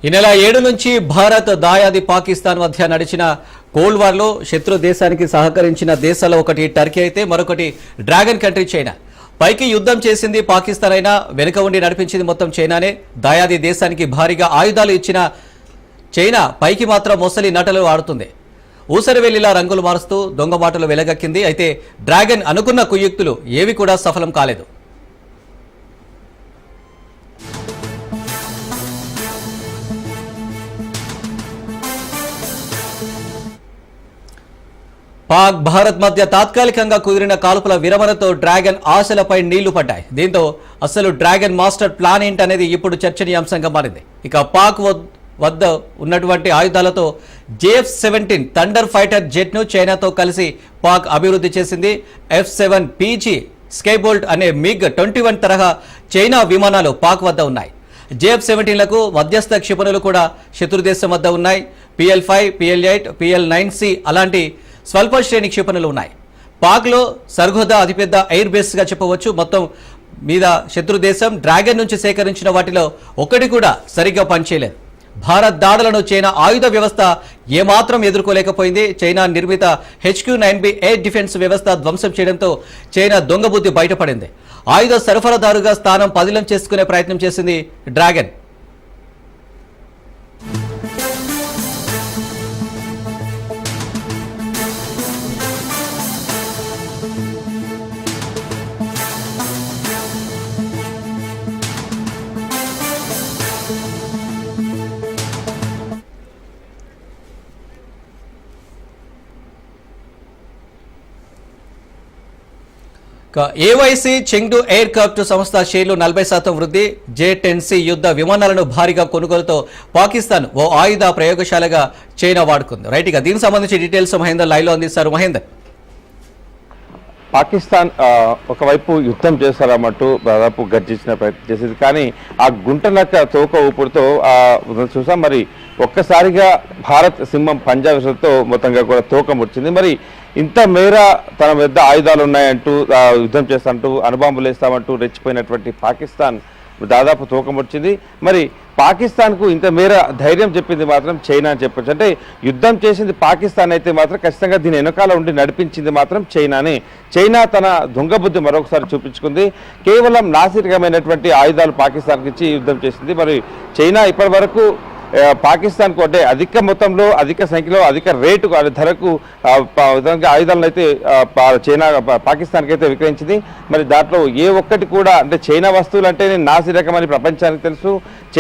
ఈ నెల 7 నుంచి భారత్ దాయాది పాకిస్తాన్ మధ్య నడిచిన కోల్డ్ వార్ లో శత్రు దేశానికి సహకరించిన దేశాల్లో ఒకటి టర్కీ అయితే మరొకటి డ్రాగన్ కంట్రీ చైనా. పైకి యుద్ధం చేసింది పాకిస్తాన్ అయినా వెనుక ఉండి నడిపించింది మొత్తం చైనానే. దాయాది దేశానికి భారీగా ఆయుధాలు ఇచ్చిన చైనా పైకి మాత్రం మొసలి నటలు ఆడుతుంది. ఊసరవెల్లిలా రంగులు మారుస్తూ దొంగ మాటలు వెలగక్కింది. అయితే డ్రాగన్ అనుకున్న కుయుక్తులు ఏవి కూడా సఫలం కాలేదు. పాక్ భారత్ మధ్య తాత్కాలికంగా కుదిరిన కాల్పుల విరమణతో డ్రాగన్ ఆశలపై నీళ్లు పడ్డాయి. దీంతో అసలు డ్రాగన్ మాస్టర్ ప్లాన్ ఏంటనేది ఇప్పుడు చర్చనీయాంశంగా మారింది. ఇక పాక్ వద్ద ఉన్నటువంటి ఆయుధాలతో JF-17 థండర్ ఫైటర్ జెట్ ను చైనాతో కలిసి పాక్ అభివృద్ధి చేసింది. F-7 PG స్కైబోల్ట్ అనే MiG-21 తరహా చైనా విమానాలు పాక్ వద్ద ఉన్నాయి. JF-17లకు మధ్యస్థ క్షిపణులు కూడా శత్రుదేశం వద్ద ఉన్నాయి. PL-5, PL-8, PL-9C అలాంటి స్వల్ప శ్రేణి క్షిపణులు ఉన్నాయి. పాక్లో సర్గోదా అతిపెద్ద ఎయిర్ బేస్ గా చెప్పవచ్చు. మొత్తం మీద శత్రుదేశం డ్రాగన్ నుంచి సేకరించిన వాటిలో ఒకటి కూడా సరిగ్గా పనిచేయలేదు. భారత్ దాడులను చైనా ఆయుధ వ్యవస్థ ఏమాత్రం ఎదుర్కోలేకపోయింది. చైనా నిర్మిత HQ-9B ఎయిర్ డిఫెన్స్ వ్యవస్థ ధ్వంసం చేయడంతో చైనా దొంగబుద్ధి బయటపడింది. ఆయుధ సరఫరాదారుగా స్థానం పదిలం చేసుకునే ప్రయత్నం చేసింది dragon. AYC Chengdu air craft సంస్థ షేర్లు 40% వృద్ధి. J-10C యుద్ధ విమానాలను భారీగా కొనుగోలుతో పాకిస్తాన్ ఓ ఆయుధ ప్రయోగశాలగా చైనా వాడుకుంది. రైట్, ఇక దీనికి సంబంధించి డీటెయిల్స్ మహేందర్ లైవ్ లో అందిస్తారు. మహేందర్, పాకిస్తాన్ ఒకవైపు యుద్ధం చేస్తారన్నట్టు దాదాపు గర్జించిన ప్రయత్నం చేసేది, కానీ ఆ గుంటనక్క తోక ఊపుడుతో చూసాం. మరి ఒక్కసారిగా భారత్ సింహం పంజా విషయంతో మొత్తంగా కూడా తోక ముడిచింది. మరి ఇంత మేర తన వద్ద ఆయుధాలు ఉన్నాయంటూ యుద్ధం చేస్తామంటూ అణుబాంబులు వేస్తామంటూ రెచ్చిపోయినటువంటి పాకిస్తాన్ దాదాపు తోక ముడిచింది. మరి పాకిస్తాన్కు ఇంత మేర ధైర్యం చెప్పింది మాత్రం చైనా అని చెప్పొచ్చు. అంటే యుద్ధం చేసింది పాకిస్తాన్ అయితే మాత్రం ఖచ్చితంగా దీని వెనకాల ఉండి నడిపించింది మాత్రం చైనానే. చైనా తన దొంగ బుద్ధి మరొకసారి చూపించుకుంది. కేవలం నాసిరకమైనటువంటి ఆయుధాలు పాకిస్తాన్కి ఇచ్చి యుద్ధం చేసింది. మరి చైనా ఇప్పటి వరకు పాకిస్తాన్కు అంటే అధిక మొత్తంలో, అధిక సంఖ్యలో, అధిక రేటు ధరకు విధంగా ఆయుధాలను అయితే చైనా పాకిస్తాన్కి అయితే విక్రయించింది. మరి దాంట్లో ఏ ఒక్కటి కూడా అంటే చైనా వస్తువులు అంటే నాసిరకమని ప్రపంచానికి తెలుసు.